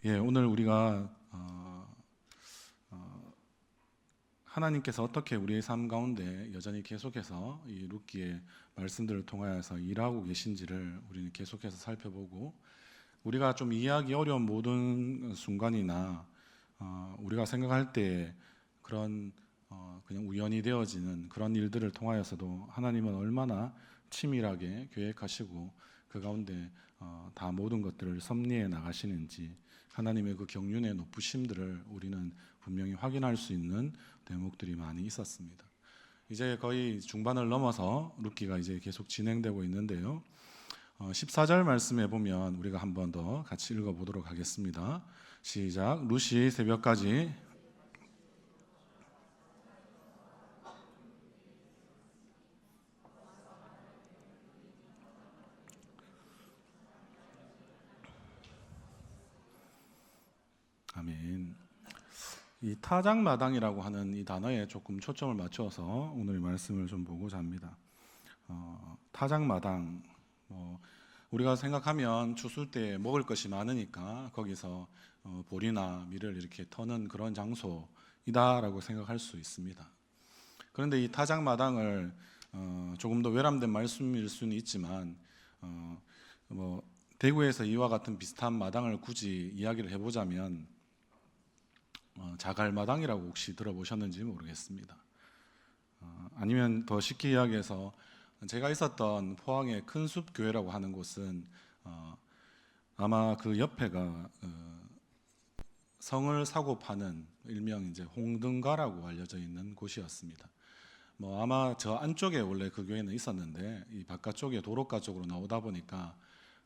오늘 우리가 하나님께서 어떻게 우리의 삶 가운데 여전히 계속해서 이 룻기의 말씀들을 통하여서 일하고 계신지를 우리는 계속해서 살펴보고, 우리가 좀 이해하기 어려운 모든 순간이나 우리가 생각할 때 그런 그냥 우연히 되어지는 그런 일들을 통하여서도 하나님은 얼마나 치밀하게 계획하시고 그 가운데 다 모든 것들을 섭리해 나가시는지, 하나님의 그 경륜의 높으심들을 우리는 분명히 확인할 수 있는 대목들이 많이 있었습니다. 이제 거의 중반을 넘어서 룻기가 이제 계속 진행되고 있는데요. 14절 말씀에 보면 우리가 한 번 더 같이 읽어보도록 하겠습니다. 시작. 룻이 새벽까지 아멘. 이 타작마당이라고 하는 이 단어에 조금 초점을 맞춰서 오늘 말씀을 좀 보고자 합니다. 타작마당, 우리가 생각하면 추수일 때 먹을 것이 많으니까 거기서 보리나 밀을 이렇게 터는 그런 장소이다라고 생각할 수 있습니다. 그런데 이 타작마당을 조금 더 외람된 말씀일 수는 있지만 대구에서 이와 같은 비슷한 마당을 굳이 이야기를 해보자면 자갈마당이라고 혹시 들어보셨는지 모르겠습니다. 아니면 더 쉽게 이야기해서 제가 있었던 포항의 큰숲교회라고 하는 곳은 아마 그 옆에가 성을 사고 파는 일명 이제 홍등가라고 알려져 있는 곳이었습니다. 아마 저 안쪽에 원래 그 교회는 있었는데 이 바깥쪽에 도로가 쪽으로 나오다 보니까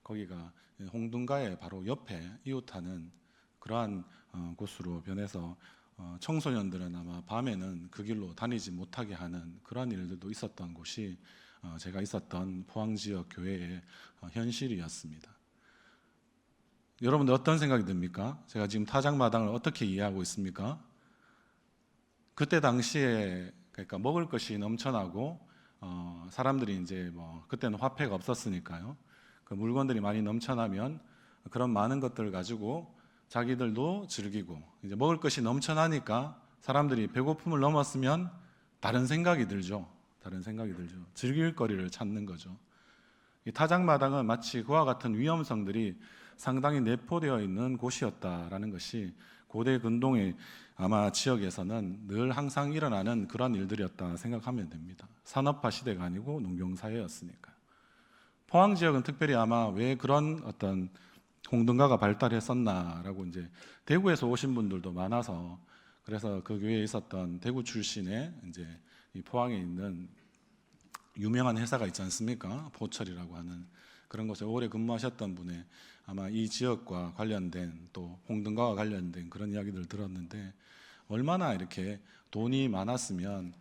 거기가 홍등가의 바로 옆에 이웃하는 그러한 곳으로 변해서 청소년들은 아마 밤에는 그 길로 다니지 못하게 하는 그런 일들도 있었던 곳이 제가 있었던 포항 지역 교회의 현실이었습니다. 여러분들 어떤 생각이 듭니까? 제가 지금 타작마당을 어떻게 이해하고 있습니까? 그때 당시에 그러니까 먹을 것이 넘쳐나고 사람들이 이제 그때는 화폐가 없었으니까요. 그 물건들이 많이 넘쳐나면 그런 많은 것들을 가지고 자기들도 즐기고, 이제 먹을 것이 넘쳐나니까 사람들이 배고픔을 넘었으면 다른 생각이 들죠. 즐길 거리를 찾는 거죠. 이 타작마당은 마치 그와 같은 위험성들이 상당히 내포되어 있는 곳이었다라는 것이 고대 근동의 아마 지역에서는 늘 항상 일어나는 그런 일들이었다 생각하면 됩니다. 산업화 시대가 아니고 농경사회였으니까요. 포항 지역은 특별히 아마 왜 그런 어떤 홍등가가 발달했었나라고 이제 대구에서 오신 분들도 많아서, 그래서 그 교회에 있었던 대구 출신의 이제 이 포항에 있는 유명한 회사가 있지 않습니까? 포철이라고 하는 그런 곳에 오래 근무하셨던 분의 아마 이 지역과 관련된 또 홍등가와 관련된 그런 이야기들을 들었는데, 얼마나 이렇게 돈이 많았으면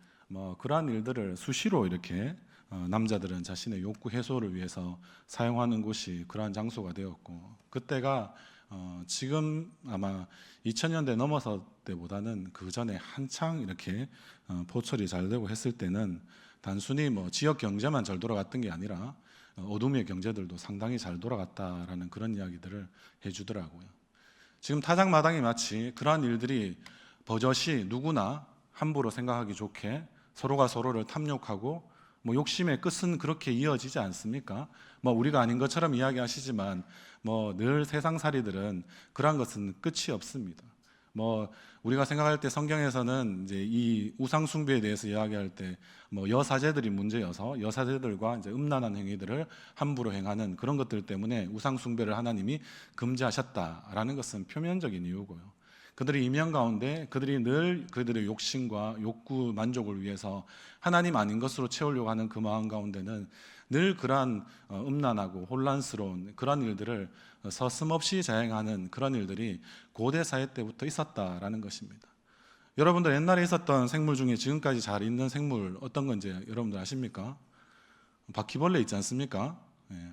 그러한 일들을 수시로 이렇게 남자들은 자신의 욕구 해소를 위해서 사용하는 곳이 그러한 장소가 되었고, 그때가 지금 아마 2000년대 넘어서 때보다는 그 전에 한창 이렇게 포철이 잘 되고 했을 때는 단순히 지역 경제만 잘 돌아갔던 게 아니라 어둠의 경제들도 상당히 잘 돌아갔다라는 그런 이야기들을 해주더라고요. 지금 타작마당이 마치 그러한 일들이 버젓이 누구나 함부로 생각하기 좋게 서로가 서로를 탐욕하고 욕심의 끝은 그렇게 이어지지 않습니까? 우리가 아닌 것처럼 이야기하시지만 늘 세상살이들은 그러한 것은 끝이 없습니다. 우리가 생각할 때 성경에서는 이제 이 우상 숭배에 대해서 이야기할 때 여사제들이 문제여서 여사제들과 이제 음란한 행위들을 함부로 행하는 그런 것들 때문에 우상 숭배를 하나님이 금지하셨다라는 것은 표면적인 이유고요. 그들의 이면 가운데 그들이 늘 그들의 욕심과 욕구 만족을 위해서 하나님 아닌 것으로 채우려고 하는 그 마음 가운데는 늘 그러한 음란하고 혼란스러운 그런 일들을 서슴없이 자행하는 그런 일들이 고대 사회 때부터 있었다라는 것입니다. 여러분들 옛날에 있었던 생물 중에 지금까지 잘 있는 생물 어떤 건지 여러분들 아십니까? 바퀴벌레 있지 않습니까?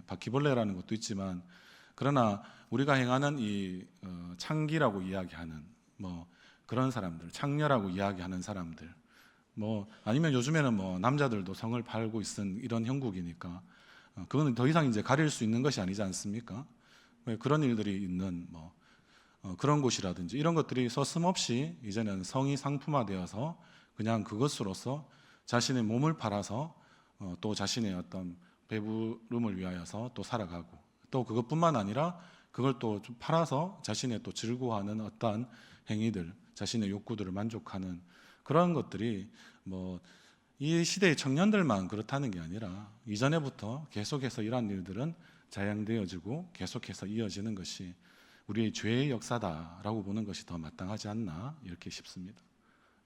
바퀴벌레라는 것도 있지만, 그러나 우리가 행하는 이 창기라고 이야기하는 그런 사람들, 창녀라고 이야기하는 사람들, 아니면 요즘에는 남자들도 성을 팔고 있는 이런 형국이니까 그거는 더 이상 이제 가릴 수 있는 것이 아니지 않습니까? 그런 일들이 있는 그런 곳이라든지 이런 것들이 서슴없이 이제는 성이 상품화되어서 그냥 그것으로서 자신의 몸을 팔아서 또 자신의 어떤 배부름을 위하여서 또 살아가고, 또 그것뿐만 아니라 그걸 또 좀 팔아서 자신의 또 즐거워하는 어떠한 행위들, 자신의 욕구들을 만족하는 그런 것들이 이 시대의 청년들만 그렇다는 게 아니라 이전에부터 계속해서 이러한 일들은 자양되어지고 계속해서 이어지는 것이 우리의 죄의 역사다라고 보는 것이 더 마땅하지 않나 이렇게 싶습니다.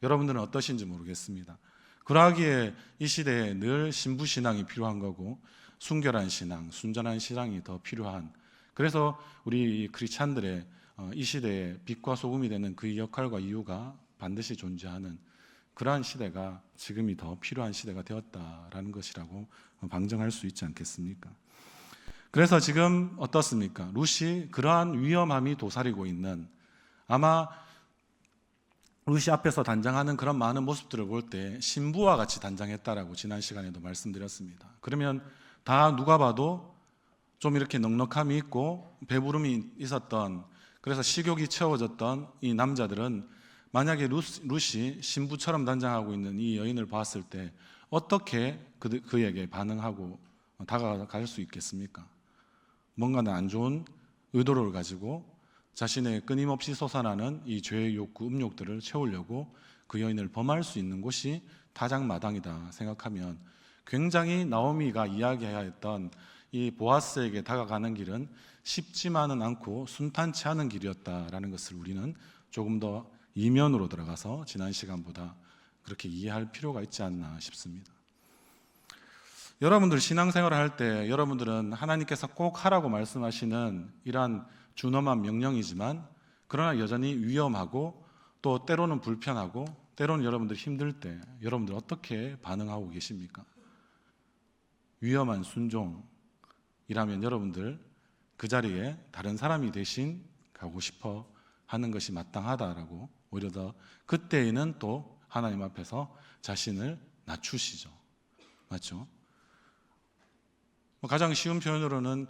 여러분들은 어떠신지 모르겠습니다. 그러하기에 이 시대에 늘 신부신앙이 필요한 거고 순결한 신앙, 순전한 신앙이 더 필요한, 그래서 우리 크리스찬들의 이 시대에 빛과 소금이 되는 그 역할과 이유가 반드시 존재하는 그러한 시대가 지금이 더 필요한 시대가 되었다라는 것이라고 방증할 수 있지 않겠습니까? 그래서 지금 어떻습니까? 룻이 그러한 위험함이 도사리고 있는, 아마 룻이 앞에서 단장하는 그런 많은 모습들을 볼 때 신부와 같이 단장했다라고 지난 시간에도 말씀드렸습니다. 그러면 다 누가 봐도 좀 이렇게 넉넉함이 있고 배부름이 있었던, 그래서 식욕이 채워졌던 이 남자들은 만약에 룻이 신부처럼 단장하고 있는 이 여인을 봤을 때 어떻게 그에게 반응하고 다가갈 수 있겠습니까? 뭔가는 안 좋은 의도를 가지고 자신의 끊임없이 솟아나는 이 죄의 욕구, 음욕들을 채우려고 그 여인을 범할 수 있는 곳이 타작마당이다 생각하면 굉장히 나오미가 이야기해야 했던 이 보아스에게 다가가는 길은 쉽지만은 않고 순탄치 않은 길이었다라는 것을 우리는 조금 더 이면으로 들어가서 지난 시간보다 그렇게 이해할 필요가 있지 않나 싶습니다. 여러분들 신앙생활을 할 때 여러분들은 하나님께서 꼭 하라고 말씀하시는 이러한 준엄한 명령이지만 그러나 여전히 위험하고 또 때로는 불편하고 때로는 여러분들 힘들 때 여러분들 어떻게 반응하고 계십니까? 위험한 순종이라면 여러분들 그 자리에 다른 사람이 대신 가고 싶어 하는 것이 마땅하다라고 오히려 더 그때에는 또 하나님 앞에서 자신을 낮추시죠. 맞죠? 가장 쉬운 표현으로는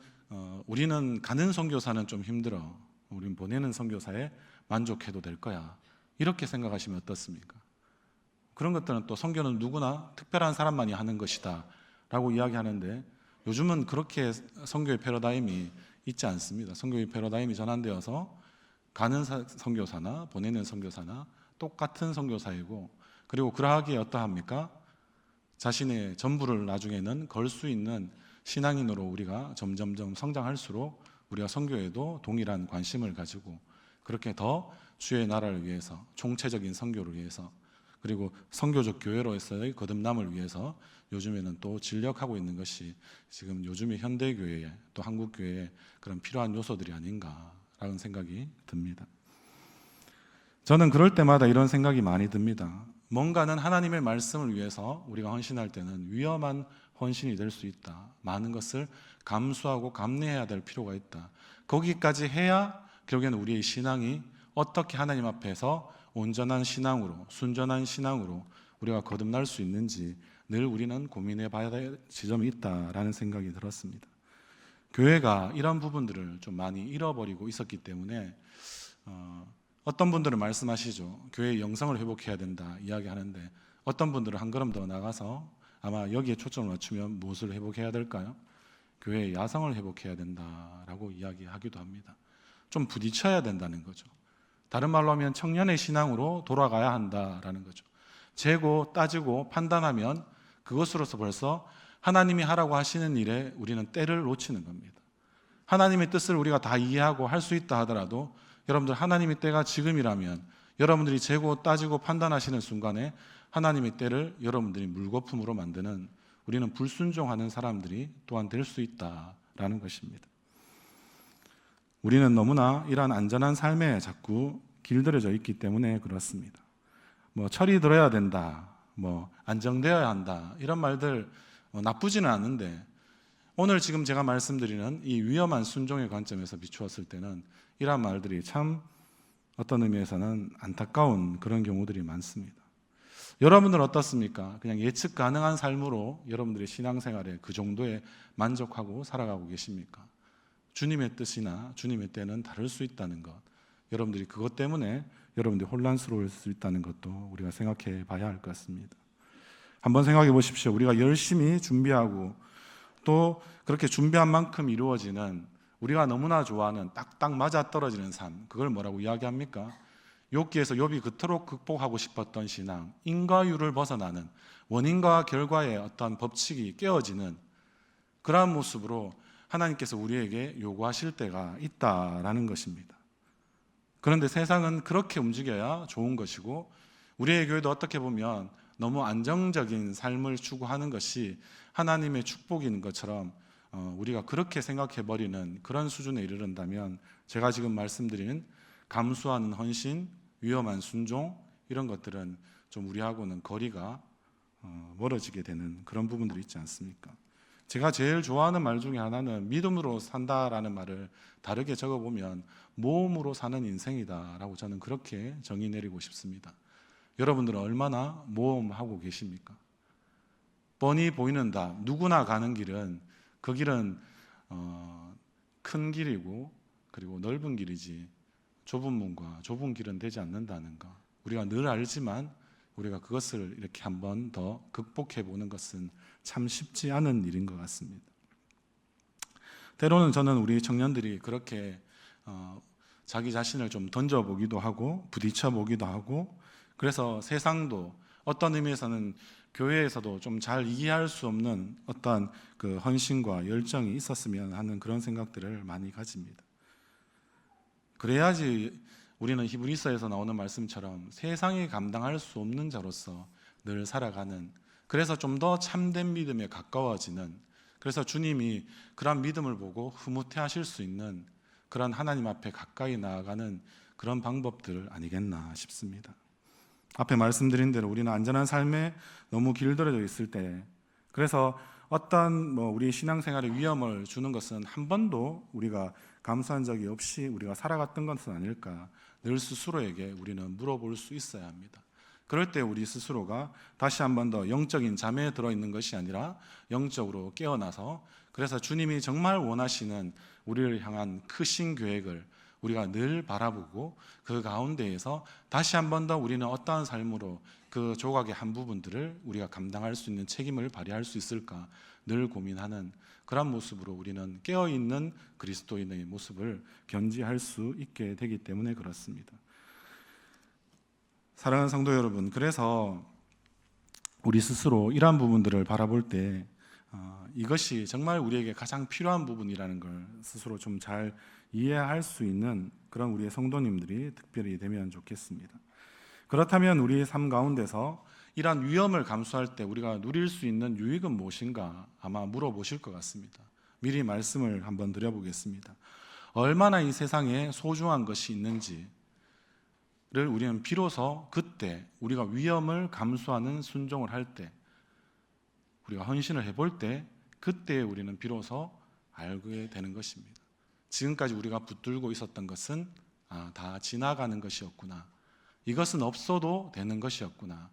우리는 가는 선교사는 좀 힘들어, 우린 보내는 선교사에 만족해도 될 거야, 이렇게 생각하시면 어떻습니까? 그런 것들은 또 선교는 누구나 특별한 사람만이 하는 것이다 라고 이야기하는데 요즘은 그렇게 선교의 패러다임이 있지 않습니다. 선교의 패러다임이 전환되어서 가는 선교사나 보내는 선교사나 똑같은 선교사이고, 그리고 그러하기에 어떠합니까? 자신의 전부를 나중에는 걸 수 있는 신앙인으로 우리가 점점점 성장할수록 우리가 선교에도 동일한 관심을 가지고 그렇게 더 주의 나라를 위해서, 총체적인 선교를 위해서, 그리고 선교적 교회로서의 거듭남을 위해서 요즘에는 또 진력하고 있는 것이 지금 요즘의 현대교회에 또 한국교회에 그런 필요한 요소들이 아닌가라는 생각이 듭니다. 저는 그럴 때마다 이런 생각이 많이 듭니다. 뭔가는 하나님의 말씀을 위해서 우리가 헌신할 때는 위험한 헌신이 될 수 있다. 많은 것을 감수하고 감내해야 될 필요가 있다. 거기까지 해야 결국에는 우리의 신앙이 어떻게 하나님 앞에서 온전한 신앙으로, 순전한 신앙으로 우리가 거듭날 수 있는지 늘 우리는 고민해 봐야 될 지점이 있다라는 생각이 들었습니다. 교회가 이런 부분들을 좀 많이 잃어버리고 있었기 때문에 어떤 분들은 말씀하시죠. 교회의 영성을 회복해야 된다 이야기하는데 어떤 분들은 한 걸음 더 나가서 아마 여기에 초점을 맞추면 무엇을 회복해야 될까요? 교회의 야성을 회복해야 된다라고 이야기하기도 합니다. 좀 부딪혀야 된다는 거죠. 다른 말로 하면 청년의 신앙으로 돌아가야 한다라는 거죠. 재고, 따지고, 판단하면 그것으로서 벌써 하나님이 하라고 하시는 일에 우리는 때를 놓치는 겁니다. 하나님의 뜻을 우리가 다 이해하고 할 수 있다 하더라도 여러분들 하나님의 때가 지금이라면 여러분들이 재고, 따지고, 판단하시는 순간에 하나님의 때를 여러분들이 물거품으로 만드는, 우리는 불순종하는 사람들이 또한 될 수 있다라는 것입니다. 우리는 너무나 이러한 안전한 삶에 자꾸 길들여져 있기 때문에 그렇습니다. 철이 들어야 된다, 안정되어야 한다, 이런 말들 나쁘지는 않은데 오늘 지금 제가 말씀드리는 이 위험한 순종의 관점에서 비추었을 때는 이러한 말들이 참 어떤 의미에서는 안타까운 그런 경우들이 많습니다. 여러분들은 어떻습니까? 그냥 예측 가능한 삶으로 여러분들의 신앙생활에 그 정도에 만족하고 살아가고 계십니까? 주님의 뜻이나 주님의 때는 다를 수 있다는 것, 여러분들이 그것 때문에 여러분들이 혼란스러울 수 있다는 것도 우리가 생각해 봐야 할 것 같습니다. 한번 생각해 보십시오. 우리가 열심히 준비하고 또 그렇게 준비한 만큼 이루어지는 우리가 너무나 좋아하는 딱딱 맞아떨어지는 삶, 그걸 뭐라고 이야기합니까? 욥기에서 욥이 그토록 극복하고 싶었던 신앙, 인과율을 벗어나는 원인과 결과의 어떤 법칙이 깨어지는 그러한 모습으로 하나님께서 우리에게 요구하실 때가 있다라는 것입니다. 그런데 세상은 그렇게 움직여야 좋은 것이고, 우리의 교회도 어떻게 보면 너무 안정적인 삶을 추구하는 것이 하나님의 축복인 것처럼 우리가 그렇게 생각해버리는 그런 수준에 이르른다면, 제가 지금 말씀드린 감수하는 헌신, 위험한 순종, 이런 것들은 좀 우리하고는 거리가 멀어지게 되는 그런 부분들이 있지 않습니까? 제가 제일 좋아하는 말 중에 하나는 믿음으로 산다라는 말을 다르게 적어보면 모험으로 사는 인생이다라고 저는 그렇게 정의 내리고 싶습니다. 여러분들은 얼마나 모험하고 계십니까? 뻔히 보이는 다, 누구나 가는 길은 그 길은 큰 길이고 그리고 넓은 길이지 좁은 문과 좁은 길은 되지 않는다는 것, 우리가 늘 알지만 우리가 그것을 이렇게 한 번 더 극복해 보는 것은 참 쉽지 않은 일인 것 같습니다. 때로는 저는 우리 청년들이 그렇게 자기 자신을 좀 던져보기도 하고 부딪혀보기도 하고, 그래서 세상도 어떤 의미에서는 교회에서도 좀 잘 이해할 수 없는 어떤 그 헌신과 열정이 있었으면 하는 그런 생각들을 많이 가집니다. 그래야지 우리는 히브리서에서 나오는 말씀처럼 세상이 감당할 수 없는 자로서 늘 살아가는, 그래서 좀 더 참된 믿음에 가까워지는, 그래서 주님이 그런 믿음을 보고 흐뭇해 하실 수 있는 그런 하나님 앞에 가까이 나아가는 그런 방법들 아니겠나 싶습니다. 앞에 말씀드린 대로 우리는 안전한 삶에 너무 길들여져 있을 때, 그래서 어떤 우리 신앙생활에 위험을 주는 것은 한 번도 우리가 감수한 적이 없이 우리가 살아갔던 것은 아닐까, 늘 스스로에게 우리는 물어볼 수 있어야 합니다. 그럴 때 우리 스스로가 다시 한 번 더 영적인 잠에 들어있는 것이 아니라 영적으로 깨어나서, 그래서 주님이 정말 원하시는 우리를 향한 크신 계획을 우리가 늘 바라보고 그 가운데에서 다시 한 번 더 우리는 어떠한 삶으로 그 조각의 한 부분들을 우리가 감당할 수 있는 책임을 발휘할 수 있을까 늘 고민하는 그런 모습으로 우리는 깨어있는 그리스도인의 모습을 견지할 수 있게 되기 때문에 그렇습니다. 사랑하는 성도 여러분, 그래서 우리 스스로 이러한 부분들을 바라볼 때 이것이 정말 우리에게 가장 필요한 부분이라는 걸 스스로 좀 잘 이해할 수 있는 그런 우리의 성도님들이 특별히 되면 좋겠습니다. 그렇다면 우리의 삶 가운데서 이러한 위험을 감수할 때 우리가 누릴 수 있는 유익은 무엇인가 아마 물어보실 것 같습니다. 미리 말씀을 한번 드려보겠습니다. 얼마나 이 세상에 소중한 것이 있는지를 우리는 비로소 그때 우리가 위험을 감수하는 순종을 할 때, 우리가 헌신을 해볼 때, 그때 우리는 비로소 알게 되는 것입니다. 지금까지 우리가 붙들고 있었던 것은 다 지나가는 것이었구나, 이것은 없어도 되는 것이었구나,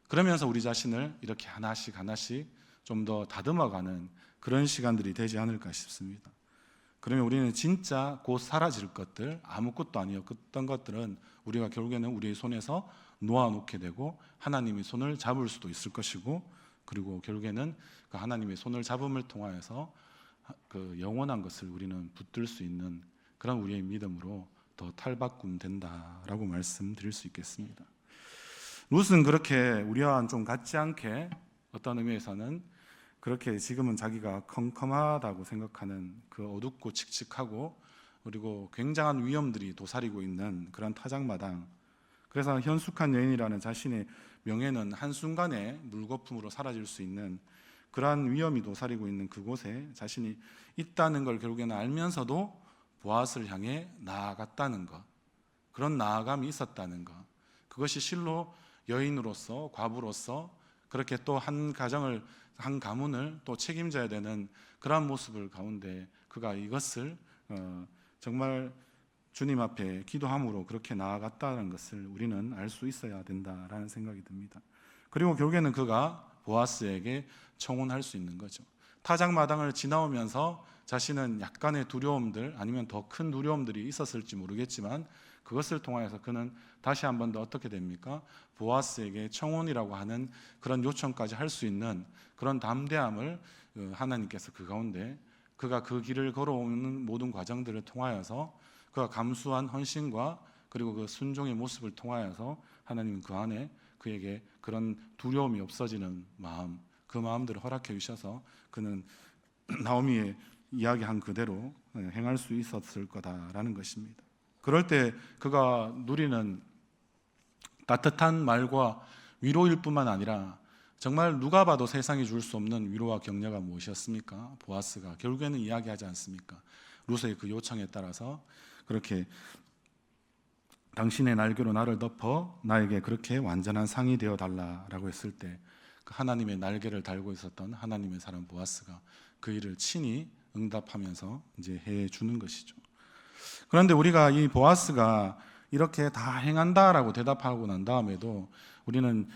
그러면서 우리 자신을 이렇게 하나씩 하나씩 좀 더 다듬어가는 그런 시간들이 되지 않을까 싶습니다. 그러면 우리는 진짜 곧 사라질 것들, 아무것도 아니었던 것들은 우리가 결국에는 우리의 손에서 놓아놓게 되고 하나님이 손을 잡을 수도 있을 것이고, 그리고 결국에는 그 하나님의 손을 잡음을 통하여서 그 영원한 것을 우리는 붙들 수 있는 그런 우리의 믿음으로 더 탈바꿈 된다라고 말씀드릴 수 있겠습니다. 룻은 그렇게 우리와는 좀 같지 않게 어떤 의미에서는 그렇게 지금은 자기가 컴컴하다고 생각하는 그 어둡고 칙칙하고 그리고 굉장한 위험들이 도사리고 있는 그런 타작마당, 그래서 현숙한 여인이라는 자신의 명예는 한순간에 물거품으로 사라질 수 있는 그러한 위험이 도사리고 있는 그곳에 자신이 있다는 걸 결국에는 알면서도 보아스를 향해 나아갔다는 것, 그런 나아감이 있었다는 것, 그것이 실로 여인으로서, 과부로서 그렇게 또 한 가정을, 한 가문을 또 책임져야 되는 그러한 모습을 가운데 그가 이것을 정말 주님 앞에 기도함으로 그렇게 나아갔다는 것을 우리는 알 수 있어야 된다라는 생각이 듭니다. 그리고 결국에는 그가 보아스에게 청혼할 수 있는 거죠. 타작마당을 지나오면서 자신은 약간의 두려움들 아니면 더 큰 두려움들이 있었을지 모르겠지만 그것을 통하여서 그는 다시 한 번 더 어떻게 됩니까? 보아스에게 청혼이라고 하는 그런 요청까지 할 수 있는 그런 담대함을 하나님께서 그 가운데 그가 그 길을 걸어오는 모든 과정들을 통하여서 그가 감수한 헌신과 그리고 그 순종의 모습을 통하여서 하나님은 그 안에 그에게 그런 두려움이 없어지는 마음, 그 마음들을 허락해 주셔서 그는 나오미의 이야기한 그대로 행할 수 있었을 거다라는 것입니다. 그럴 때 그가 누리는 따뜻한 말과 위로일 뿐만 아니라 정말 누가 봐도 세상이 줄 수 없는 위로와 격려가 무엇이었습니까? 보아스가 결국에는 이야기하지 않습니까? 루스의 그 요청에 따라서 그렇게 당신의 날개로 나를 덮어 나에게 그렇게 완전한 상이 되어 달라라고 했을 때 그 하나님의 날개를 달고 있었던 하나님의 사람 보아스가 그 일을 친히 응답하면서 이제 해 주는 것이죠. 그런데 우리가 이 보아스가 이렇게 다 행한다라고 대답하고 난 다음에도 우리는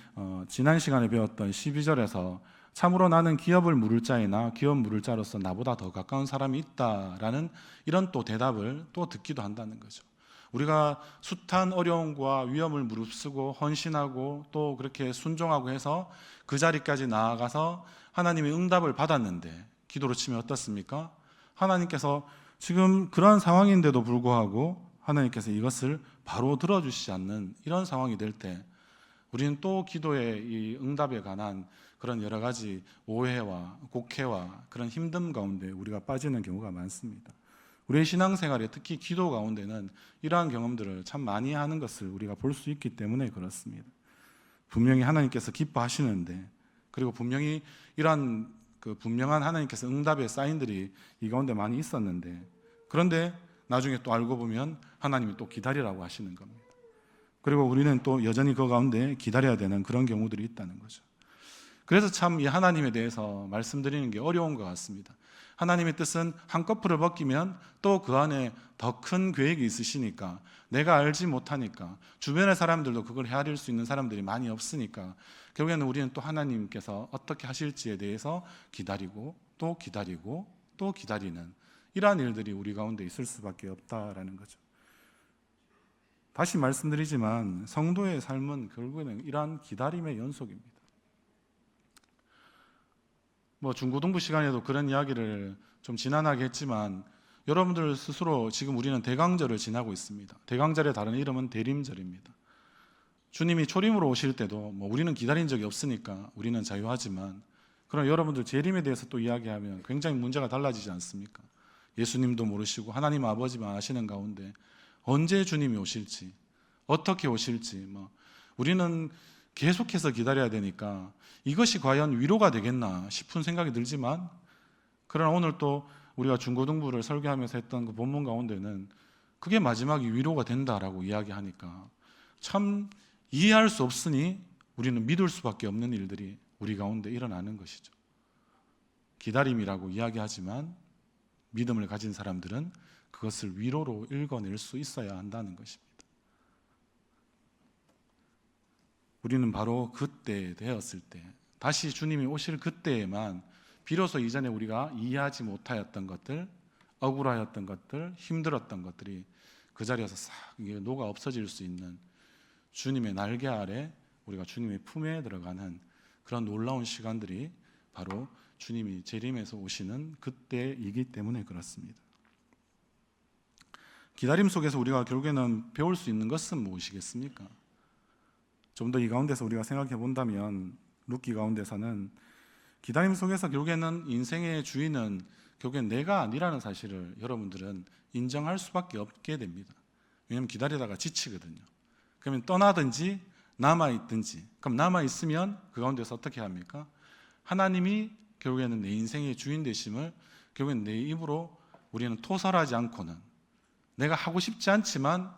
지난 시간에 배웠던 12절에서 참으로 나는 기업을 물을 자이나 기업 물을 자로서 나보다 더 가까운 사람이 있다라는 이런 또 대답을 또 듣기도 한다는 거죠. 우리가 숱한 어려움과 위험을 무릅쓰고 헌신하고 또 그렇게 순종하고 해서 그 자리까지 나아가서 하나님의 응답을 받았는데 기도로 치면 어떻습니까? 하나님께서 지금 그런 상황인데도 불구하고 하나님께서 이것을 바로 들어주시지 않는 이런 상황이 될 때 우리는 또 기도의 이 응답에 관한 그런 여러 가지 오해와 곡해와 그런 힘듦 가운데 우리가 빠지는 경우가 많습니다. 우리의 신앙생활에 특히 기도 가운데는 이러한 경험들을 참 많이 하는 것을 우리가 볼 수 있기 때문에 그렇습니다. 분명히 하나님께서 기뻐하시는데 그리고 분명히 이러한 그 분명한 하나님께서 응답의 사인들이 이 가운데 많이 있었는데 그런데 나중에 또 알고 보면 하나님이 또 기다리라고 하시는 겁니다. 그리고 우리는 또 여전히 그 가운데 기다려야 되는 그런 경우들이 있다는 거죠. 그래서 참 이 하나님에 대해서 말씀드리는 게 어려운 것 같습니다. 하나님의 뜻은 한꺼풀을 벗기면 또 그 안에 더 큰 계획이 있으시니까 내가 알지 못하니까 주변의 사람들도 그걸 헤아릴 수 있는 사람들이 많이 없으니까 결국에는 우리는 또 하나님께서 어떻게 하실지에 대해서 기다리고 또 기다리고 또 기다리는 이러한 일들이 우리 가운데 있을 수밖에 없다라는 거죠. 다시 말씀드리지만 성도의 삶은 결국에는 이러한 기다림의 연속입니다. 중고등부 시간에도 그런 이야기를 좀 지난하게 했지만 여러분들 스스로 지금 우리는 대강절을 지나고 있습니다. 대강절의 다른 이름은 대림절입니다. 주님이 초림으로 오실 때도 우리는 기다린 적이 없으니까 우리는 자유하지만 그럼 여러분들 재림에 대해서 또 이야기하면 굉장히 문제가 달라지지 않습니까? 예수님도 모르시고 하나님 아버지만 아시는 가운데 언제 주님이 오실지 어떻게 오실지 우리는 계속해서 기다려야 되니까 이것이 과연 위로가 되겠나 싶은 생각이 들지만 그러나 오늘 또 우리가 중고등부를 설교하면서 했던 그 본문 가운데는 그게 마지막이 위로가 된다라고 이야기하니까 참 이해할 수 없으니 우리는 믿을 수밖에 없는 일들이 우리 가운데 일어나는 것이죠. 기다림이라고 이야기하지만 믿음을 가진 사람들은 그것을 위로로 읽어낼 수 있어야 한다는 것입니다. 우리는 바로 그때 되었을 때 다시 주님이 오실 그때에만 비로소 이전에 우리가 이해하지 못하였던 것들, 억울하였던 것들, 힘들었던 것들이 그 자리에서 싹 녹아 없어질 수 있는 주님의 날개 아래 우리가 주님의 품에 들어가는 그런 놀라운 시간들이 바로 주님이 재림에서 오시는 그때이기 때문에 그렇습니다. 기다림 속에서 우리가 결국에는 배울 수 있는 것은 무엇이겠습니까? 좀 더 이 가운데서 우리가 생각해 본다면 룻기 가운데서는 기다림 속에서 결국에는 인생의 주인은 결국엔 내가 아니라는 사실을 여러분들은 인정할 수밖에 없게 됩니다. 왜냐하면 기다리다가 지치거든요. 그러면 떠나든지 남아있든지 그럼 남아있으면 그 가운데서 어떻게 합니까? 하나님이 결국에는 내 인생의 주인 되심을 결국엔 내 입으로 우리는 토설하지 않고는 내가 하고 싶지 않지만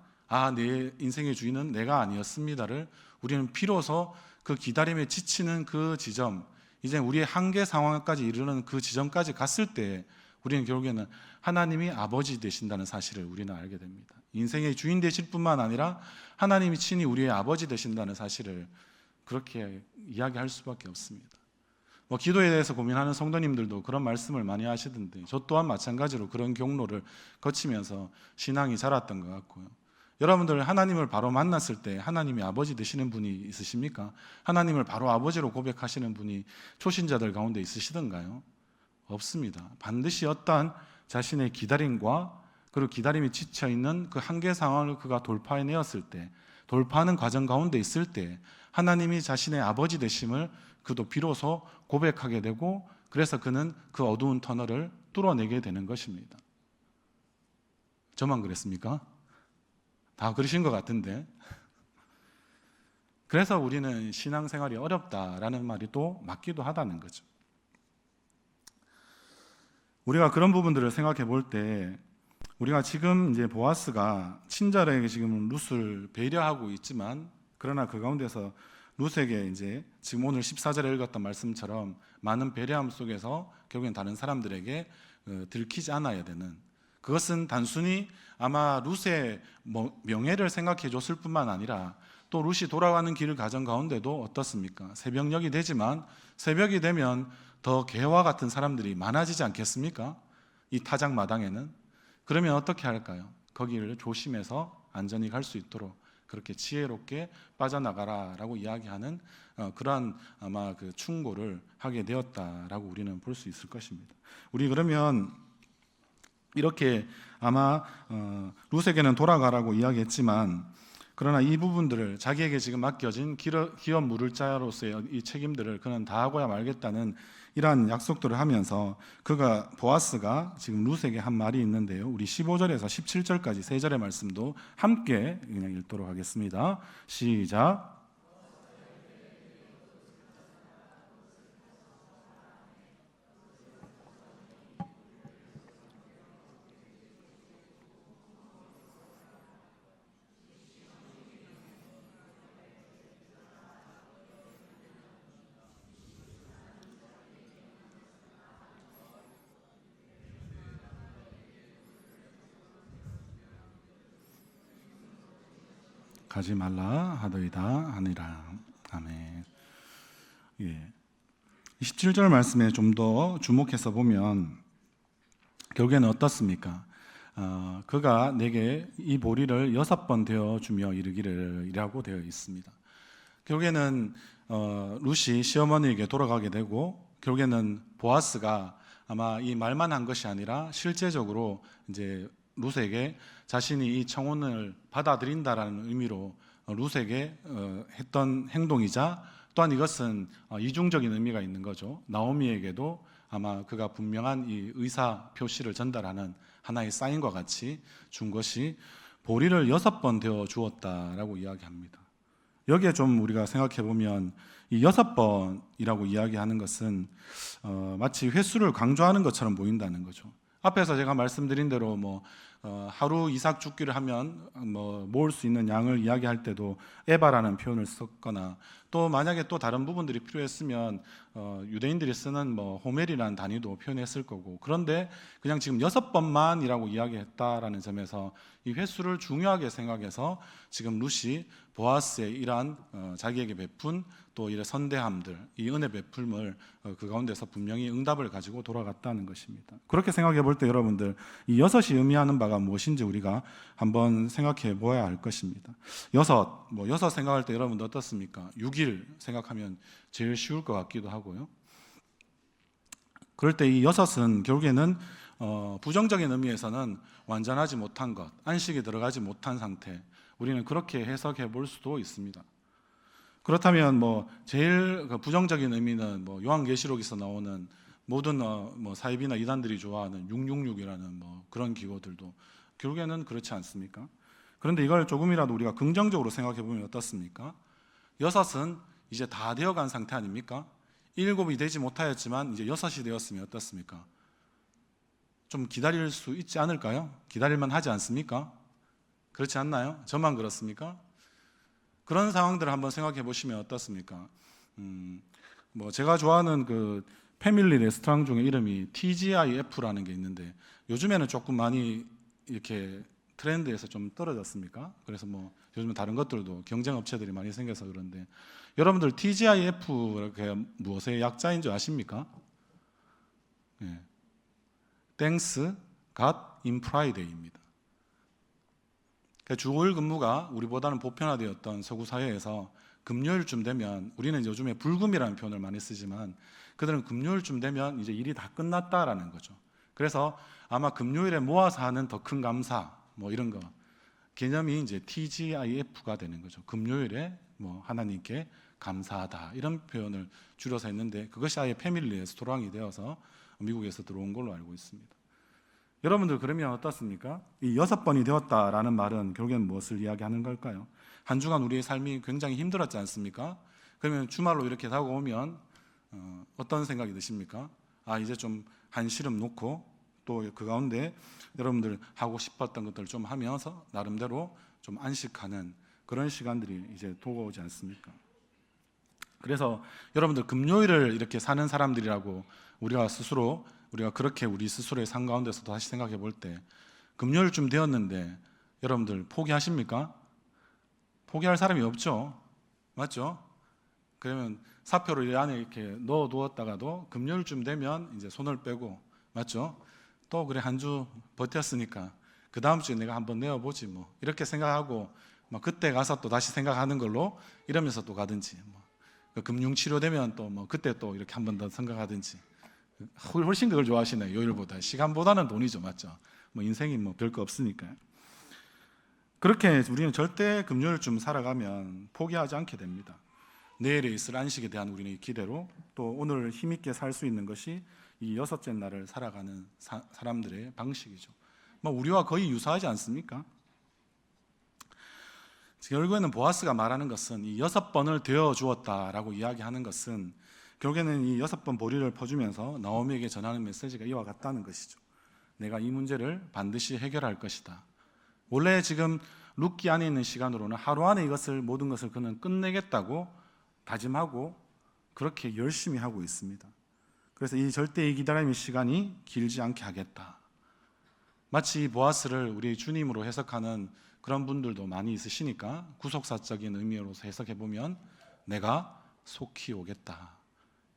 내 인생의 주인은 내가 아니었습니다를 우리는 비로소 그 기다림에 지치는 그 지점 이제 우리의 한계 상황까지 이르는 그 지점까지 갔을 때 우리는 결국에는 하나님이 아버지 되신다는 사실을 우리는 알게 됩니다. 인생의 주인 되실 뿐만 아니라 하나님이 친히 우리의 아버지 되신다는 사실을 그렇게 이야기할 수밖에 없습니다. 뭐 기도에 대해서 고민하는 성도님들도 그런 말씀을 많이 하시던데 저 또한 마찬가지로 그런 경로를 거치면서 신앙이 자랐던 것 같고요. 여러분들 하나님을 바로 만났을 때 하나님이 아버지 되시는 분이 있으십니까? 하나님을 바로 아버지로 고백하시는 분이 초신자들 가운데 있으시던가요? 없습니다. 반드시 어떠한 자신의 기다림과 그리고 기다림이 지쳐있는 그 한계 상황을 그가 돌파해내었을 때, 돌파하는 과정 가운데 있을 때 하나님이 자신의 아버지 되심을 그도 비로소 고백하게 되고, 그래서 그는 그 어두운 터널을 뚫어내게 되는 것입니다. 저만 그랬습니까? 다 그러신 것 같은데. 그래서 우리는 신앙생활이 어렵다라는 말이 또 맞기도 하다는 거죠. 우리가 그런 부분들을 생각해 볼 때, 우리가 지금 이제 보아스가 친절하게 지금 룻을 배려하고 있지만, 그러나 그 가운데서 룻에게 이제 지금 오늘 14절에 읽었던 말씀처럼 많은 배려함 속에서 결국엔 다른 사람들에게 들키지 않아야 되는, 그것은 단순히 아마 룻의 명예를 생각해 줬을 뿐만 아니라 또 룻이 돌아가는 길 가정 가운데도 어떻습니까? 새벽녘이 되지만 새벽이 되면 더 개와 같은 사람들이 많아지지 않겠습니까? 이 타작 마당에는. 그러면 어떻게 할까요? 거기를 조심해서 안전히 갈 수 있도록 그렇게 지혜롭게 빠져나가라라고 이야기하는 그러한 아마 그 충고를 하게 되었다라고 우리는 볼 수 있을 것입니다. 우리 그러면 이렇게 아마 룻에게는 돌아가라고 이야기했지만, 그러나 이 부분들을 자기에게 지금 맡겨진 기업 물을 자로서의 이 책임들을 그는 다하고야 말겠다는 이러한 약속들을 하면서 그가 보아스가 지금 룻에게 한 말이 있는데요. 우리 15절에서 17절까지 세 절의 말씀도 함께 그냥 읽도록 하겠습니다. 시작. 가지 말라 하더이다 하니라. 아멘. 예. 17절 말씀에 좀 더 주목해서 보면 결국에는 어떻습니까? 그가 내게 이 보리를 6번 되어 주며 이르기를 이라고 되어 있습니다. 결국에는 룻이 시어머니에게 돌아가게 되고, 결국에는 보아스가 아마 이 말만 한 것이 아니라 실제적으로 이제 룻에게 자신이 이 청혼을 받아들인다라는 의미로 룻에게 했던 행동이자, 또한 이것은 이중적인 의미가 있는 거죠. 나오미에게도 아마 그가 분명한 이 의사 표시를 전달하는 하나의 사인과 같이 준 것이 보리를 6번 되어 주었다라고 이야기합니다. 여기에 좀 우리가 생각해 보면 이 6번이라고 이야기하는 것은 마치 횟수를 강조하는 것처럼 보인다는 거죠. 앞에서 제가 말씀드린 대로 하루 이삭 죽기를 하면 모을 수 있는 양을 이야기할 때도 에바라는 표현을 썼거나, 또 만약에 또 다른 부분들이 필요했으면 유대인들이 쓰는 호멜이라는 단위도 표현했을 거고, 그런데 그냥 지금 6번만이라고 이야기했다라는 점에서 이 횟수를 중요하게 생각해서 지금 룻이 보아스의 이러한 자기에게 베푼 또 이런 선대함들, 이 은혜 베풀을 그 가운데서 분명히 응답을 가지고 돌아갔다는 것입니다. 그렇게 생각해 볼 때 여러분들 이 6이 의미하는 바가 무엇인지 우리가 한번 생각해 보아야 할 것입니다. 6 생각할 때 여러분들 어떻습니까? 6일 생각하면 제일 쉬울 것 같기도 하고요. 그럴 때 이 6은 결국에는 부정적인 의미에서는 완전하지 못한 것, 안식이 들어가지 못한 상태, 우리는 그렇게 해석해 볼 수도 있습니다. 그렇다면 제일 부정적인 의미는 요한계시록에서 나오는 모든 사이비나 이단들이 좋아하는 666이라는 그런 기호들도 결국에는 그렇지 않습니까? 그런데 이걸 조금이라도 우리가 긍정적으로 생각해 보면 어떻습니까? 6은 이제 다 되어간 상태 아닙니까? 7이 되지 못하였지만 이제 6이 되었으면 어떻습니까? 좀 기다릴 수 있지 않을까요? 기다릴만 하지 않습니까? 그렇지 않나요? 저만 그렇습니까? 그런 상황들을 한번 생각해 보시면 어떻습니까? 제가 좋아하는 그 패밀리 레스토랑 중에 이름이 TGIF라는 게 있는데, 요즘에는 조금 많이 이렇게 트렌드에서 좀 떨어졌습니까? 그래서 뭐 요즘 다른 것들도 경쟁 업체들이 많이 생겨서 그런데 여러분들 TGIF 이렇게 무엇의 약자인 줄 아십니까? 예. Thanks God in Friday입니다. 주 5일 근무가 우리보다는 보편화되었던 서구 사회에서 금요일쯤 되면 우리는 요즘에 불금이라는 표현을 많이 쓰지만 그들은 금요일쯤 되면 이제 일이 다 끝났다라는 거죠. 그래서 아마 금요일에 모아서 하는 더 큰 감사 뭐 이런 거 개념이 이제 TGIF가 되는 거죠. 금요일에 뭐 하나님께 감사하다 이런 표현을 줄여서 했는데 그것이 아예 패밀리 레스토랑이 되어서 미국에서 들어온 걸로 알고 있습니다. 여러분들 그러면 어떻습니까? 이 6번이 되었다라는 말은 결국엔 무엇을 이야기하는 걸까요? 한 주간 우리의 삶이 굉장히 힘들었지 않습니까? 그러면 주말로 이렇게 다가오면 어떤 생각이 드십니까? 아 이제 좀 한시름 놓고 또 그 가운데 여러분들 하고 싶었던 것들을 좀 하면서 나름대로 좀 안식하는 그런 시간들이 이제 도고오지 않습니까? 그래서 여러분들 금요일을 이렇게 사는 사람들이라고 우리가 그렇게 우리 스스로의 삶 가운데서 다시 생각해 볼 때 금요일쯤 되었는데 여러분들 포기하십니까? 포기할 사람이 없죠. 맞죠? 그러면 사표를 이 안에 이렇게 넣어 두었다가도 금요일쯤 되면 이제 손을 빼고 맞죠? 또 그래 한 주 버텼으니까 그 다음 주에 내가 한번 내어보지 뭐 이렇게 생각하고 뭐 그때 가서 또 다시 생각하는 걸로 이러면서 또 가든지 뭐 금융 치료되면 또 뭐 그때 또 이렇게 한 번 더 생각하든지 훨씬 그걸 좋아하시네요. 요일보다 시간보다는 돈이죠, 맞죠? 뭐 인생이 뭐 별거 없으니까요. 그렇게 우리는 절대 금요일쯤 살아가면 포기하지 않게 됩니다. 내일에 있을 안식에 대한 우리의 기대로 또 오늘 힘있게 살 수 있는 것이 이 6째 날을 살아가는 사람들의 방식이죠. 뭐 우리와 거의 유사하지 않습니까? 결국에는 보아스가 말하는 것은 이 6번을 되어 주었다라고 이야기하는 것은 결국에는 이 6번 보리를 퍼주면서 나오미에게 전하는 메시지가 이와 같다는 것이죠. 내가 이 문제를 반드시 해결할 것이다. 원래 지금 룻기 안에 있는 시간으로는 하루 안에 모든 것을 그는 끝내겠다고 다짐하고 그렇게 열심히 하고 있습니다. 그래서 이 절대의 기다림의 시간이 길지 않게 하겠다. 마치 보아스를 우리 주님으로 해석하는 그런 분들도 많이 있으시니까 구속사적인 의미로서 해석해 보면 내가 속히 오겠다.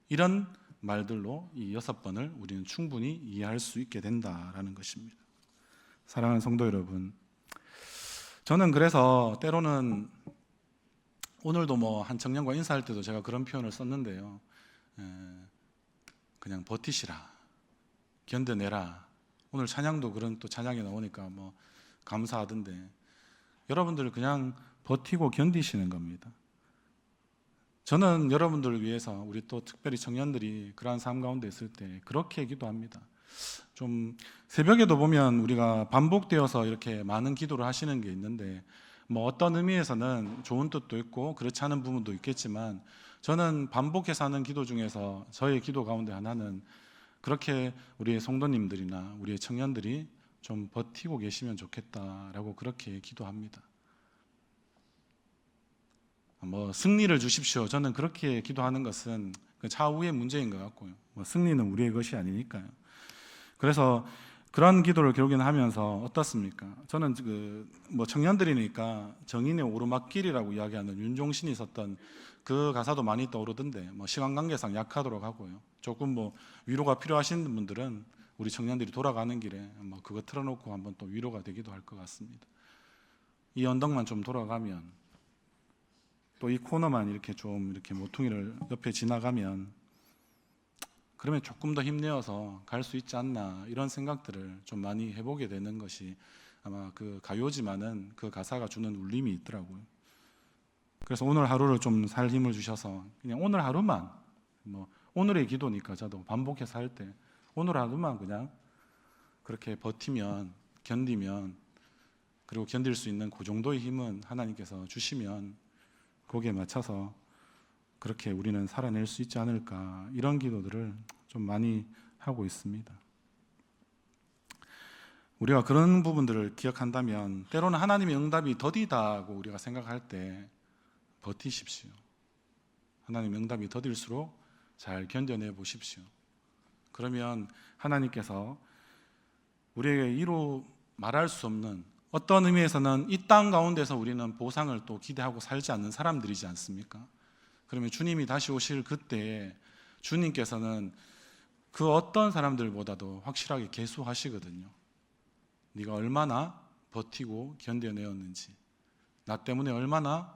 이런 말들로 이 6번을 우리는 충분히 이해할 수 있게 된다라는 것입니다. 사랑하는 성도 여러분, 저는 그래서 때로는 오늘도 뭐 한 청년과 인사할 때도 제가 그런 표현을 썼는데요. 그냥 버티시라, 견뎌내라. 오늘 찬양도 그런 또 찬양이 나오니까 뭐 감사하던데 여러분들 그냥 버티고 견디시는 겁니다. 저는 여러분들을 위해서 우리 또 특별히 청년들이 그러한 삶 가운데 있을 때 그렇게 기도합니다. 좀 새벽에도 보면 우리가 반복되어서 이렇게 많은 기도를 하시는 게 있는데 뭐 어떤 의미에서는 좋은 뜻도 있고 그렇지 않은 부분도 있겠지만 저는 반복해서 하는 기도 중에서 저의 기도 가운데 하나는 그렇게 우리의 성도님들이나 우리의 청년들이 좀 버티고 계시면 좋겠다라고 그렇게 기도합니다. 뭐 승리를 주십시오. 저는 그렇게 기도하는 것은 그 차후의 문제인 것 같고요. 뭐 승리는 우리의 것이 아니니까요. 그래서 그런 기도를 결국에는 하면서 어떻습니까? 저는 뭐 청년들이니까 정인의 오르막길이라고 이야기하는 윤종신이 썼던 그 가사도 많이 떠오르던데 뭐 시간 관계상 약하도록 하고요. 조금 뭐 위로가 필요하신 분들은 우리 청년들이 돌아가는 길에 뭐 그거 틀어놓고 한번 또 위로가 되기도 할 것 같습니다. 이 언덕만 좀 돌아가면 또 이 코너만 이렇게 좀 이렇게 모퉁이를 옆에 지나가면 그러면 조금 더 힘내어서 갈 수 있지 않나 이런 생각들을 좀 많이 해보게 되는 것이 아마 그 가요지만은 그 가사가 주는 울림이 있더라고요. 그래서 오늘 하루를 좀 살 힘을 주셔서 그냥 오늘 하루만 뭐 오늘의 기도니까 저도 반복해서 할 때 오늘 하루만 그냥 그렇게 버티면 견디면 그리고 견딜 수 있는 그 정도의 힘은 하나님께서 주시면 거기에 맞춰서 그렇게 우리는 살아낼 수 있지 않을까 이런 기도들을 좀 많이 하고 있습니다. 우리가 그런 부분들을 기억한다면 때로는 하나님의 응답이 더디다고 우리가 생각할 때 버티십시오. 하나님의 응답이 더딜수록 잘 견뎌내 보십시오. 그러면 하나님께서 우리에게 이루 말할 수 없는 어떤 의미에서는 이 땅 가운데서 우리는 보상을 또 기대하고 살지 않는 사람들이지 않습니까? 그러면 주님이 다시 오실 그때에 주님께서는 그 어떤 사람들보다도 확실하게 계수하시거든요. 네가 얼마나 버티고 견뎌내었는지, 나 때문에 얼마나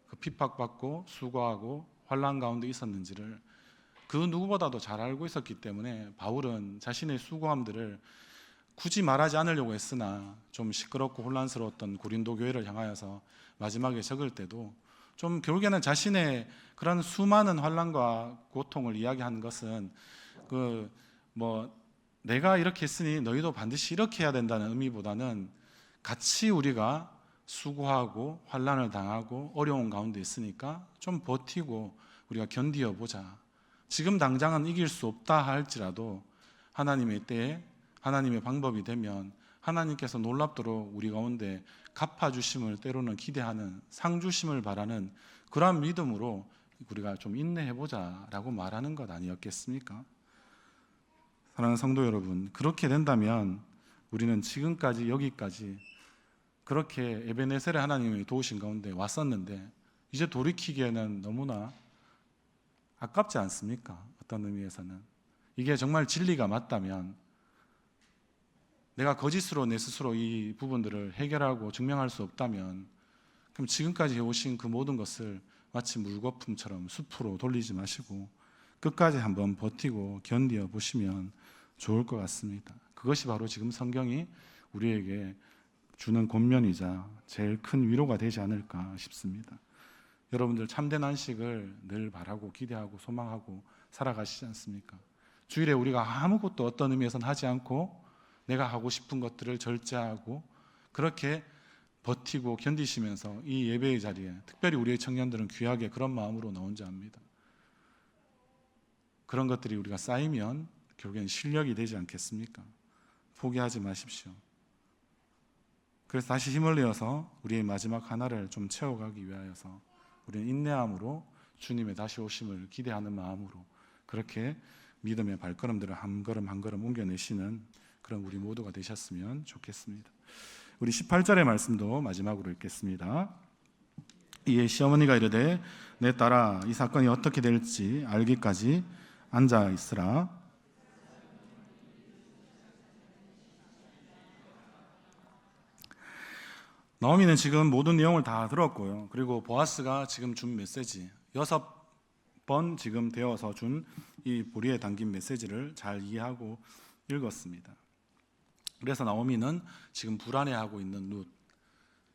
그 핍박받고 수고하고 환난 가운데 있었는지를 그 누구보다도 잘 알고 있었기 때문에 바울은 자신의 수고함들을 굳이 말하지 않으려고 했으나 좀 시끄럽고 혼란스러웠던 고린도 교회를 향하여서 마지막에 적을 때도 좀 결국에는 자신의 그런 수많은 환난과 고통을 이야기한 것은 내가 이렇게 했으니 너희도 반드시 이렇게 해야 된다는 의미보다는 같이 우리가 수고하고 환난을 당하고 어려운 가운데 있으니까 좀 버티고 우리가 견디어 보자. 지금 당장은 이길 수 없다 할지라도 하나님의 때에 하나님의 방법이 되면 하나님께서 놀랍도록 우리 가운데 갚아주심을 때로는 기대하는 상주심을 바라는 그러한 믿음으로 우리가 좀 인내해보자 라고 말하는 것 아니었겠습니까? 사랑하는 성도 여러분, 그렇게 된다면 우리는 지금까지 여기까지 그렇게 에베네셀의 하나님이 도우신 가운데 왔었는데 이제 돌이키기에는 너무나 아깝지 않습니까? 어떤 의미에서는 이게 정말 진리가 맞다면 내가 거짓으로 내 스스로 이 부분들을 해결하고 증명할 수 없다면 그럼 지금까지 해오신 그 모든 것을 마치 물거품처럼 숲으로 돌리지 마시고 끝까지 한번 버티고 견디어 보시면 좋을 것 같습니다. 그것이 바로 지금 성경이 우리에게 주는 권면이자 제일 큰 위로가 되지 않을까 싶습니다. 여러분들 참된 안식을 늘 바라고 기대하고 소망하고 살아가시지 않습니까? 주일에 우리가 아무것도 어떤 의미에서는 하지 않고 내가 하고 싶은 것들을 절제하고 그렇게 버티고 견디시면서 이 예배의 자리에 특별히 우리의 청년들은 귀하게 그런 마음으로 나온지 압니다. 그런 것들이 우리가 쌓이면 결국엔 실력이 되지 않겠습니까? 포기하지 마십시오. 그래서 다시 힘을 내어서 우리의 마지막 하나를 좀 채워가기 위하여서 우리는 인내함으로 주님의 다시 오심을 기대하는 마음으로 그렇게 믿음의 발걸음들을 한 걸음 한 걸음 옮겨내시는 그런 우리 모두가 되셨으면 좋겠습니다. 우리 18절의 말씀도 마지막으로 읽겠습니다. 이에 시어머니가 이르되 내 딸아 이 사건이 어떻게 될지 알기까지 앉아 있으라. 나오미는 지금 모든 내용을 다 들었고요. 그리고 보아스가 지금 준 메시지 6번 지금 되어서 준 이 보리에 담긴 메시지를 잘 이해하고 읽었습니다. 그래서 나오미는 지금 불안해하고 있는 룻,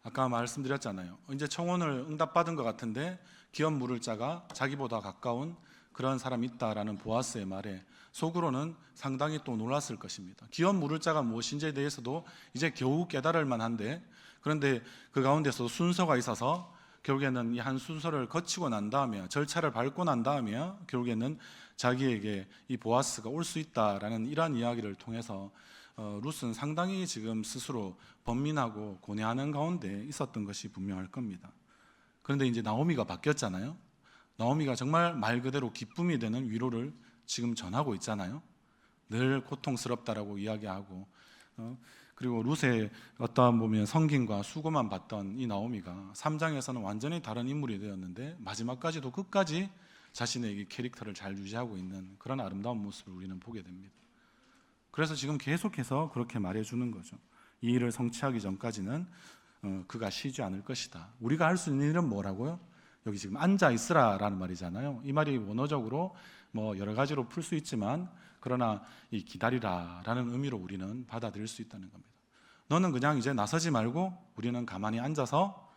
아까 말씀드렸잖아요. 이제 청혼을 응답받은 것 같은데 기업 물을 자가 자기보다 가까운 그런 사람이 있다라는 보아스의 말에 속으로는 상당히 또 놀랐을 것입니다. 기업 물을 자가 무엇인지에 대해서도 이제 겨우 깨달을 만한데 그런데 그 가운데서 순서가 있어서 결국에는 이 한 순서를 거치고 난 다음에 절차를 밟고 난 다음에 결국에는 자기에게 이 보아스가 올 수 있다라는 이러한 이야기를 통해서 룻은 상당히 지금 스스로 번민하고 고뇌하는 가운데 있었던 것이 분명할 겁니다. 그런데 이제 나오미가 바뀌었잖아요. 나오미가 정말 말 그대로 기쁨이 되는 위로를 지금 전하고 있잖아요. 늘 고통스럽다라고 이야기하고 그리고 룻의 어떠한 보면 성김과 수고만 봤던 이 나오미가 3장에서는 완전히 다른 인물이 되었는데 마지막까지도 끝까지 자신의 이 캐릭터를 잘 유지하고 있는 그런 아름다운 모습을 우리는 보게 됩니다. 그래서 지금 계속해서 그렇게 말해주는 거죠. 이 일을 성취하기 전까지는 그가 쉬지 않을 것이다. 우리가 할 수 있는 일은 뭐라고요? 여기 지금 앉아 있으라라는 말이잖아요. 이 말이 원어적으로 뭐 여러 가지로 풀 수 있지만 그러나 이 기다리라라는 의미로 우리는 받아들일 수 있다는 겁니다. 너는 그냥 이제 나서지 말고 우리는 가만히 앉아서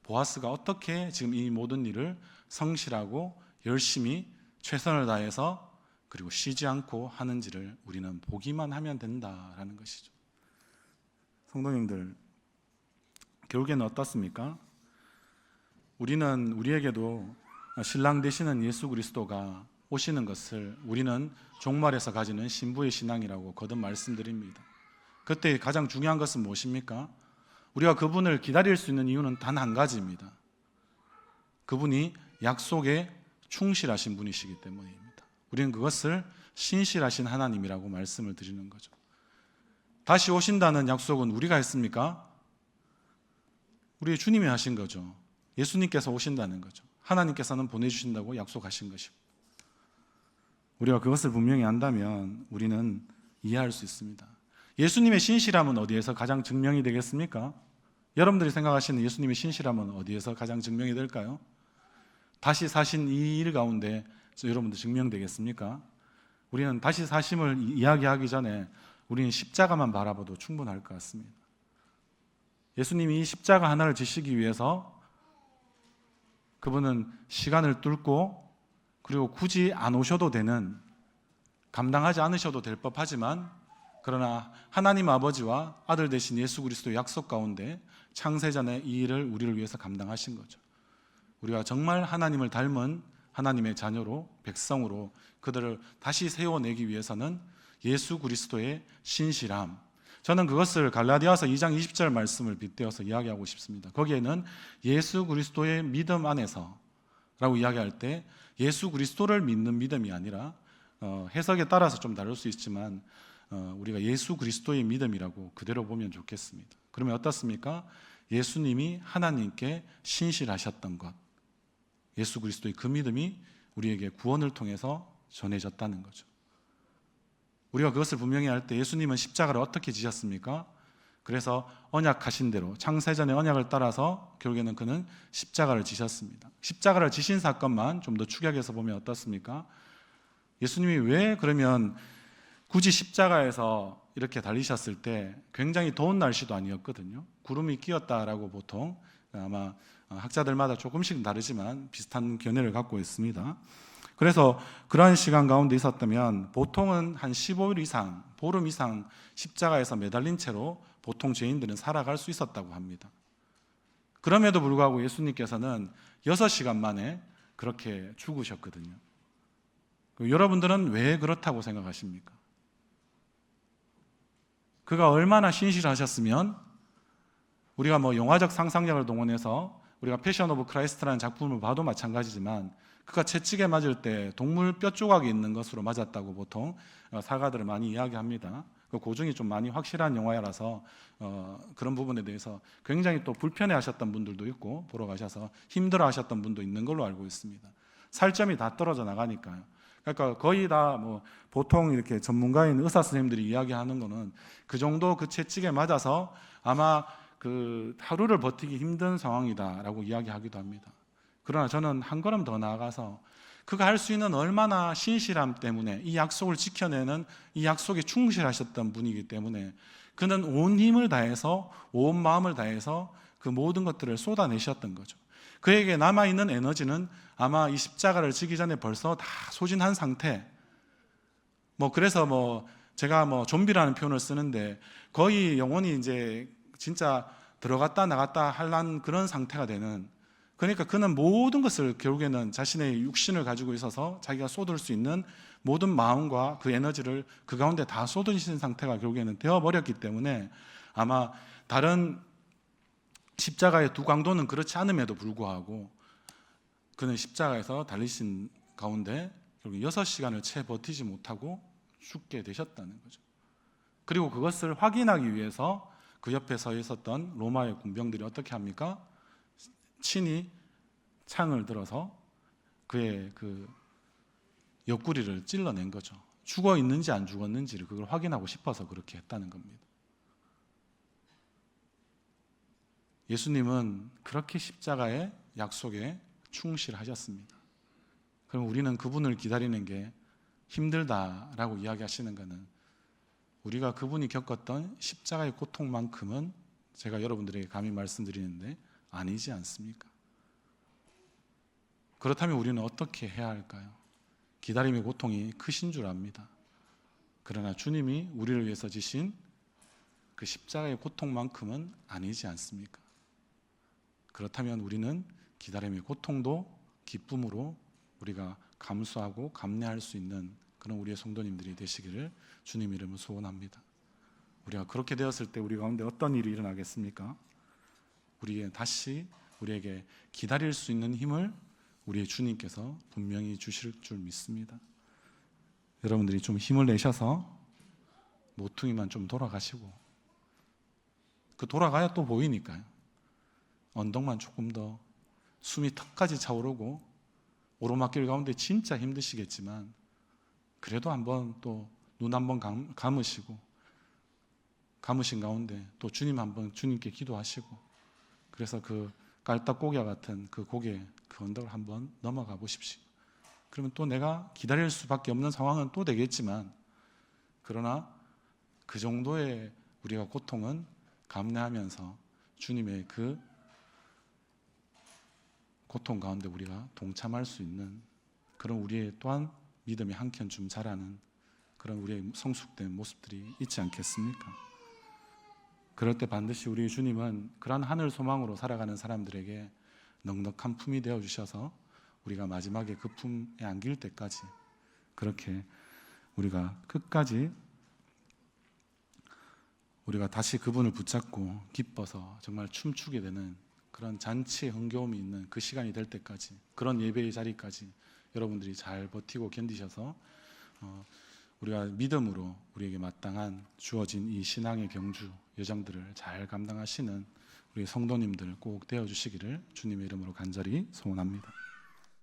보아스가 어떻게 지금 이 모든 일을 성실하고 열심히 최선을 다해서 그리고 쉬지 않고 하는지를 우리는 보기만 하면 된다라는 것이죠. 성도님들, 결국에는 어떻습니까? 우리는 우리에게도 신랑 되시는 예수 그리스도가 오시는 것을 우리는 종말에서 가지는 신부의 신앙이라고 거듭 말씀드립니다. 그때 가장 중요한 것은 무엇입니까? 우리가 그분을 기다릴 수 있는 이유는 단 한 가지입니다. 그분이 약속에 충실하신 분이시기 때문입니다. 우리는 그것을 신실하신 하나님이라고 말씀을 드리는 거죠. 다시 오신다는 약속은 우리가 했습니까? 우리 주님이 하신 거죠. 예수님께서 오신다는 거죠. 하나님께서는 보내주신다고 약속하신 것이고, 우리가 그것을 분명히 안다면 우리는 이해할 수 있습니다. 예수님의 신실함은 어디에서 가장 증명이 되겠습니까? 여러분들이 생각하시는 예수님의 신실함은 어디에서 가장 증명이 될까요? 다시 사신 이 일 가운데 여러분들 증명되겠습니까? 우리는 다시 사심을 이야기하기 전에 우리는 십자가만 바라봐도 충분할 것 같습니다. 예수님이 이 십자가 하나를 지시기 위해서 그분은 시간을 뚫고, 그리고 굳이 안 오셔도 되는, 감당하지 않으셔도 될 법하지만, 그러나 하나님 아버지와 아들 되신 예수 그리스도의 약속 가운데 창세전에 이 일을 우리를 위해서 감당하신 거죠. 우리가 정말 하나님을 닮은 하나님의 자녀로, 백성으로 그들을 다시 세워내기 위해서는 예수 그리스도의 신실함, 저는 그것을 갈라디아서 2장 20절 말씀을 빗대어서 이야기하고 싶습니다. 거기에는 예수 그리스도의 믿음 안에서 라고 이야기할 때 예수 그리스도를 믿는 믿음이 아니라, 해석에 따라서 좀 다를 수 있지만 우리가 예수 그리스도의 믿음이라고 그대로 보면 좋겠습니다. 그러면 어떻습니까? 예수님이 하나님께 신실하셨던 것, 예수 그리스도의 그 믿음이 우리에게 구원을 통해서 전해졌다는 거죠. 우리가 그것을 분명히 할 때 예수님은 십자가를 어떻게 지셨습니까? 그래서 언약하신 대로 창세전의 언약을 따라서 결국에는 그는 십자가를 지셨습니다. 십자가를 지신 사건만 좀 더 축약해서 보면 어떻습니까? 예수님이 왜 그러면 굳이 십자가에서 이렇게 달리셨을 때 굉장히 더운 날씨도 아니었거든요. 구름이 끼었다라고 보통 아마 학자들마다 조금씩 다르지만 비슷한 견해를 갖고 있습니다. 그래서 그러한 시간 가운데 있었다면 보통은 한 15일 이상, 보름 이상 십자가에서 매달린 채로 보통 죄인들은 살아갈 수 있었다고 합니다. 그럼에도 불구하고 예수님께서는 6시간 만에 그렇게 죽으셨거든요. 여러분들은 왜 그렇다고 생각하십니까? 그가 얼마나 신실하셨으면, 우리가 영화적 상상력을 동원해서 우리가 패션 오브 크라이스트라는 작품을 봐도 마찬가지지만, 그가 채찍에 맞을 때 동물 뼈 조각이 있는 것으로 맞았다고 보통 사가들을 많이 이야기합니다. 그 고증이 좀 많이 확실한 영화라서 그런 부분에 대해서 굉장히 또 불편해하셨던 분들도 있고, 보러 가셔서 힘들어하셨던 분도 있는 걸로 알고 있습니다. 살점이 다 떨어져 나가니까요. 그러니까 거의 다 보통 이렇게 전문가인 의사 선생님들이 이야기하는 거는 그 정도 그 채찍에 맞아서 아마 그 하루를 버티기 힘든 상황이다라고 이야기하기도 합니다. 그러나 저는 한 걸음 더 나아가서 그가 할 수 있는 얼마나 신실함 때문에 이 약속을 지켜내는, 이 약속에 충실하셨던 분이기 때문에 그는 온 힘을 다해서, 온 마음을 다해서 그 모든 것들을 쏟아내셨던 거죠. 그에게 남아있는 에너지는 아마 이 십자가를 지기 전에 벌써 다 소진한 상태, 그래서 제가 좀비라는 표현을 쓰는데 거의 영혼이 이제 진짜 들어갔다 나갔다 하려는 그런 상태가 되는, 그러니까 그는 모든 것을 결국에는 자신의 육신을 가지고 있어서 자기가 쏟을 수 있는 모든 마음과 그 에너지를 그 가운데 다 쏟으신 상태가 결국에는 되어버렸기 때문에 아마 다른 십자가의 두 강도는 그렇지 않음에도 불구하고 그는 십자가에서 달리신 가운데 결국 6시간을 채 버티지 못하고 죽게 되셨다는 거죠. 그리고 그것을 확인하기 위해서 그 옆에 서 있었던 로마의 군병들이 어떻게 합니까? 친히 창을 들어서 그의 그 옆구리를 찔러낸 거죠. 죽어 있는지 안 죽었는지를 그걸 확인하고 싶어서 그렇게 했다는 겁니다. 예수님은 그렇게 십자가의 약속에 충실하셨습니다. 그럼 우리는 그분을 기다리는 게 힘들다라고 이야기하시는 것은 우리가 그분이 겪었던 십자가의 고통만큼은 제가 여러분들에게 감히 말씀드리는데 아니지 않습니까? 그렇다면 우리는 어떻게 해야 할까요? 기다림의 고통이 크신 줄 압니다. 그러나 주님이 우리를 위해서 지신 그 십자가의 고통만큼은 아니지 않습니까? 그렇다면 우리는 기다림의 고통도 기쁨으로 우리가 감수하고 감내할 수 있는 그런 우리의 성도님들이 되시기를 주님 이름으로 소원합니다. 우리가 그렇게 되었을 때 우리 가운데 어떤 일이 일어나겠습니까? 우리에게 다시 우리에게 기다릴 수 있는 힘을 우리의 주님께서 분명히 주실 줄 믿습니다. 여러분들이 좀 힘을 내셔서 모퉁이만 좀 돌아가시고, 그 돌아가야 또 보이니까요. 언덕만 조금 더 숨이 턱까지 차오르고 오르막길 가운데 진짜 힘드시겠지만 그래도 한번 또 눈 한번 감으시고 감으신 가운데 또 주님 한번 주님께 기도하시고 그래서 그 깔딱고개 같은 그 고개 그 언덕을 한번 넘어가 보십시오. 그러면 또 내가 기다릴 수밖에 없는 상황은 또 되겠지만 그러나 그 정도의 우리가 고통은 감내하면서 주님의 그 고통 가운데 우리가 동참할 수 있는 그런 우리의 또한 믿음이 한켠 좀 자라는 그런 우리의 성숙된 모습들이 있지 않겠습니까? 그럴 때 반드시 우리 주님은 그러한 하늘 소망으로 살아가는 사람들에게 넉넉한 품이 되어 주셔서 우리가 마지막에 그 품에 안길 때까지 그렇게 우리가 끝까지 우리가 다시 그분을 붙잡고 기뻐서 정말 춤추게 되는 그런 잔치의 흥겨움이 있는 그 시간이 될 때까지 그런 예배의 자리까지 여러분들이 잘 버티고 견디셔서 우리가 믿음으로 우리에게 마땅한 주어진 이 신앙의 경주 여정들을 잘 감당하시는 우리 성도님들 꼭 되어주시기를 주님의 이름으로 간절히 소원합니다.